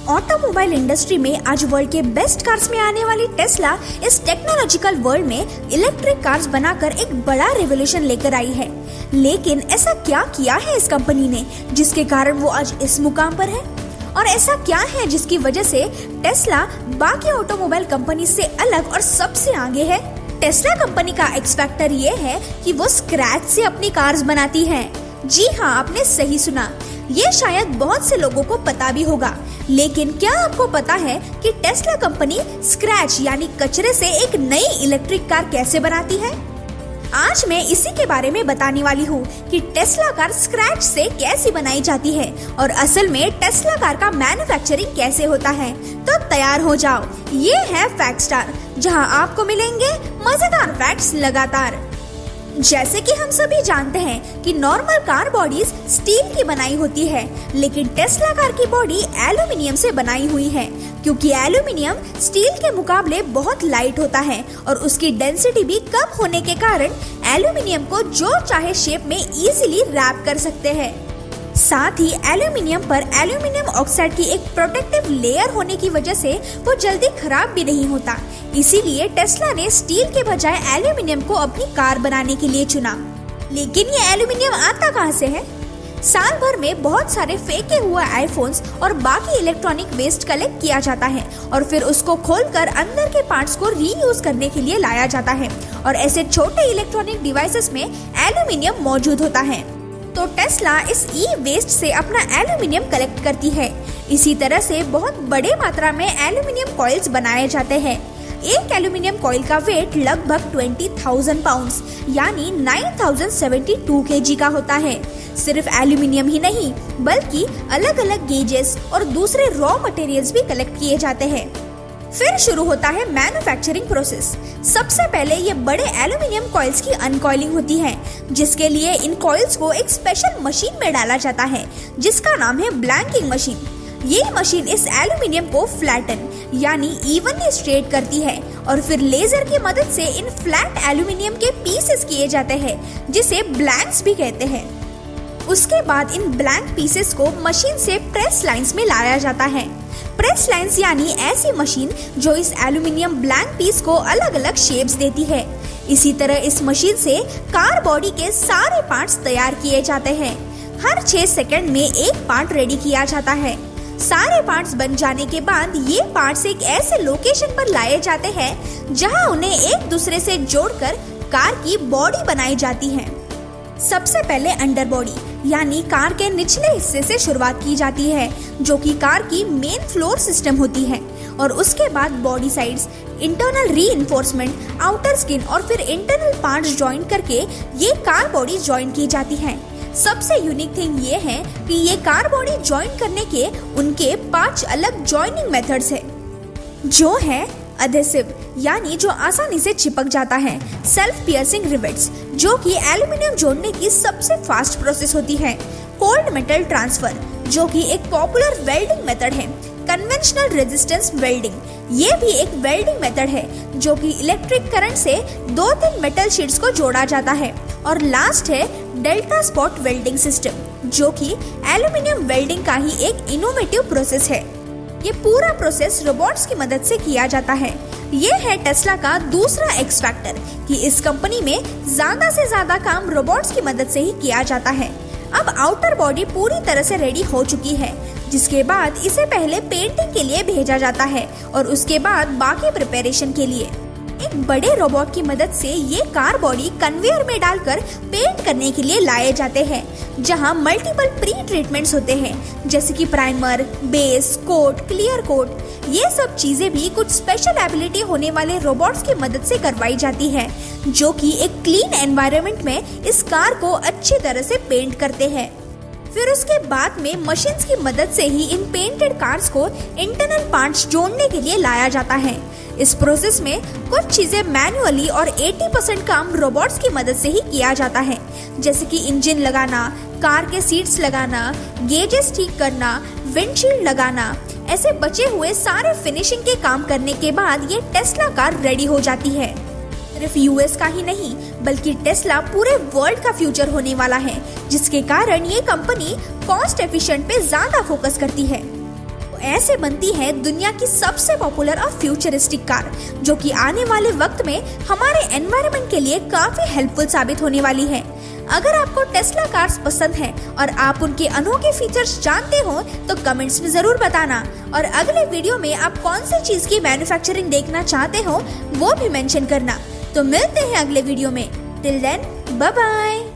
Automobile industry में आज world के बेस्ट कार्स में आने वाली टेस्ला इस टेक्नोलॉजिकल वर्ल्ड में इलेक्ट्रिक कार्स बनाकर एक बड़ा रेवोल्यूशन लेकर आई है। लेकिन ऐसा क्या किया है इस कंपनी ने जिसके कारण वो आज इस मुकाम पर है? और ऐसा क्या है जिसकी वजह से टेस्ला बाकी ऑटोमोबाइल कंपनी से अलग और सबसे आगे है? टेस्ला कंपनी का एक्स फैक्टर ये है कि वो स्क्रैच से अपनी कार्स बनाती है। जी हाँ, आपने सही सुना। ये शायद बहुत से लोगों को पता भी होगा, लेकिन क्या आपको पता है कि टेस्ला कंपनी स्क्रैच यानी कचरे से एक नई इलेक्ट्रिक कार कैसे बनाती है? आज मैं इसी के बारे में बताने वाली हूँ कि टेस्ला कार स्क्रैच से कैसे बनाई जाती है और असल में टेस्ला कार का मैन्युफैक्चरिंग कैसे होता है। तो तैयार हो जाओ, ये है फैक्ट स्टार, जहाँ आपको मिलेंगे मजेदार फैक्ट्स लगातार। जैसे कि हम सभी जानते हैं कि नॉर्मल कार बॉडीज स्टील की बनाई होती है, लेकिन टेस्ला कार की बॉडी एल्यूमिनियम से बनाई हुई है, क्योंकि एल्यूमिनियम स्टील के मुकाबले बहुत लाइट होता है और उसकी डेंसिटी भी कम होने के कारण एल्यूमिनियम को जो चाहे शेप में इजीली रैप कर सकते हैं। साथ ही एल्यूमिनियम पर एल्यूमिनियम ऑक्साइड की एक प्रोटेक्टिव लेयर होने की वजह से वो जल्दी खराब भी नहीं होता। इसीलिए टेस्ला ने स्टील के बजाय एल्यूमिनियम को अपनी कार बनाने के लिए चुना। लेकिन ये एल्यूमिनियम आता कहाँ से है? साल भर में बहुत सारे फेंके हुए आईफोन्स और बाकी इलेक्ट्रॉनिक वेस्ट कलेक्ट किया जाता है और फिर उसको खोलकर अंदर के पार्ट्स को रीयूज करने के लिए लाया जाता है और ऐसे छोटे इलेक्ट्रॉनिक डिवाइसेस में एल्यूमिनियम मौजूद होता है। तो टेस्ला इस ई वेस्ट से अपना एल्यूमिनियम कलेक्ट करती है। इसी तरह से बहुत बड़े मात्रा में एल्यूमिनियम कॉइल्स बनाए जाते हैं। एक एल्यूमिनियम कॉइल का वेट लगभग 20,000 पाउंड्स यानी 9,072 kg का होता है। सिर्फ एल्यूमिनियम ही नहीं बल्कि अलग अलग गेजेस और दूसरे रॉ मटेरियल्स भी कलेक्ट किए जाते हैं। फिर शुरू होता है मैन्युफैक्चरिंग प्रोसेस। सबसे पहले ये बड़े एल्यूमिनियम कॉइल्स की अनकॉइलिंग होती है, जिसके लिए इन कॉइल्स को एक स्पेशल मशीन में डाला जाता है जिसका नाम है ब्लैंकिंग मशीन। ये मशीन इस एल्यूमिनियम को फ्लैटन यानी इवनली स्ट्रेट करती है और फिर लेजर की मदद से इन फ्लैट एल्यूमिनियम के पीसेस किए जाते हैं, जिसे ब्लैंक्स भी कहते हैं। उसके बाद इन ब्लैंक पीसेस को मशीन से प्रेस लाइंस में लाया जाता है। प्रेस लाइंस यानी ऐसी मशीन जो इस एल्यूमिनियम ब्लैंक पीस को अलग अलग शेप्स देती है। इसी तरह इस मशीन से कार बॉडी के सारे पार्ट्स तैयार किए जाते हैं। हर 6 सेकंड में एक पार्ट रेडी किया जाता है। सारे पार्ट्स बन जाने के बाद ये पार्ट्स एक ऐसे लोकेशन पर लाए जाते हैं जहां उन्हें एक दूसरे से जोड़कर कार की बॉडी बनाई जाती है। सबसे पहले अंडर बॉडी यानी कार के निचले हिस्से से शुरुआत की जाती है, जो कि कार की मेन फ्लोर सिस्टम होती है, और उसके बाद body sides, internal reinforcement, outer skin और फिर इंटरनल पार्ट्स ज्वाइन करके ये कार बॉडी ज्वाइन की जाती है। सबसे यूनिक थिंग ये है कि ये कार बॉडी ज्वाइन करने के उनके 5 अलग ज्वाइनिंग मेथड्स है, जो है अधेसिव यानी जो आसानी से चिपक जाता है, सेल्फ पियर्सिंग रिवेट्स जो कि एल्यूमिनियम जोड़ने की सबसे फास्ट प्रोसेस होती है, कोल्ड मेटल ट्रांसफर जो कि एक पॉपुलर वेल्डिंग मेथड है, कन्वेंशनल रेजिस्टेंस वेल्डिंग ये भी एक वेल्डिंग मेथड है जो कि इलेक्ट्रिक करंट से 2-3 मेटल शीट्स को जोड़ा जाता है, और लास्ट है डेल्टा स्पॉट वेल्डिंग सिस्टम जो कि एल्यूमिनियम वेल्डिंग का ही एक इनोवेटिव प्रोसेस है। ये पूरा प्रोसेस रोबोट्स की मदद से किया जाता है। ये है टेस्ला का दूसरा एक्स फैक्टर कि इस कंपनी में ज्यादा से ज्यादा काम रोबोट्स की मदद से ही किया जाता है। अब आउटर बॉडी पूरी तरह से रेडी हो चुकी है, जिसके बाद इसे पहले पेंटिंग के लिए भेजा जाता है और उसके बाद बाकी प्रिपरेशन के लिए एक बड़े रोबोट की मदद से ये कार बॉडी कन्वेयर में डालकर पेंट करने के लिए लाए जाते हैं, जहां मल्टीपल प्री ट्रीटमेंट्स होते हैं जैसे कि primer, base coat, clear coat. ये सब चीजें भी कुछ स्पेशल एबिलिटी होने वाले रोबोट्स की मदद से करवाई जाती है, जो कि एक क्लीन एनवायरनमेंट में इस कार को अच्छी तरह से पेंट करते हैं। फिर उसके बाद में मशीन्स की मदद से ही इन पेंटेड कार्स को इंटरनल पार्ट्स जोड़ने के लिए लाया जाता है। इस प्रोसेस में कुछ चीजें मैन्युअली और 80% काम रोबोट्स की मदद से ही किया जाता है, जैसे कि इंजन लगाना, कार के सीट्स लगाना, गेजेस ठीक करना, विंडशील्ड लगाना। ऐसे बचे हुए सारे फिनिशिंग के काम करने के बाद ये टेस्ला कार रेडी हो जाती है। सिर्फ यूएस का ही नहीं बल्कि टेस्ला पूरे वर्ल्ड का फ्यूचर होने वाला है, जिसके कारण ये कंपनी कॉस्ट एफिशिएंट पे ज्यादा फोकस करती है। ऐसे बनती है दुनिया की सबसे पॉपुलर और फ्यूचरिस्टिक कार, जो कि आने वाले वक्त में हमारे एनवायरनमेंट के लिए काफी हेल्पफुल साबित होने वाली है। अगर आपको टेस्ला कार्स पसंद है और आप उनके अनोखे फीचर्स जानते हो तो कमेंट्स में जरूर बताना, और अगले वीडियो में आप कौन सी चीज की मैन्युफैक्चरिंग देखना चाहते हो वो भी मेंशन करना। तो मिलते हैं अगले वीडियो में। Till then bye bye.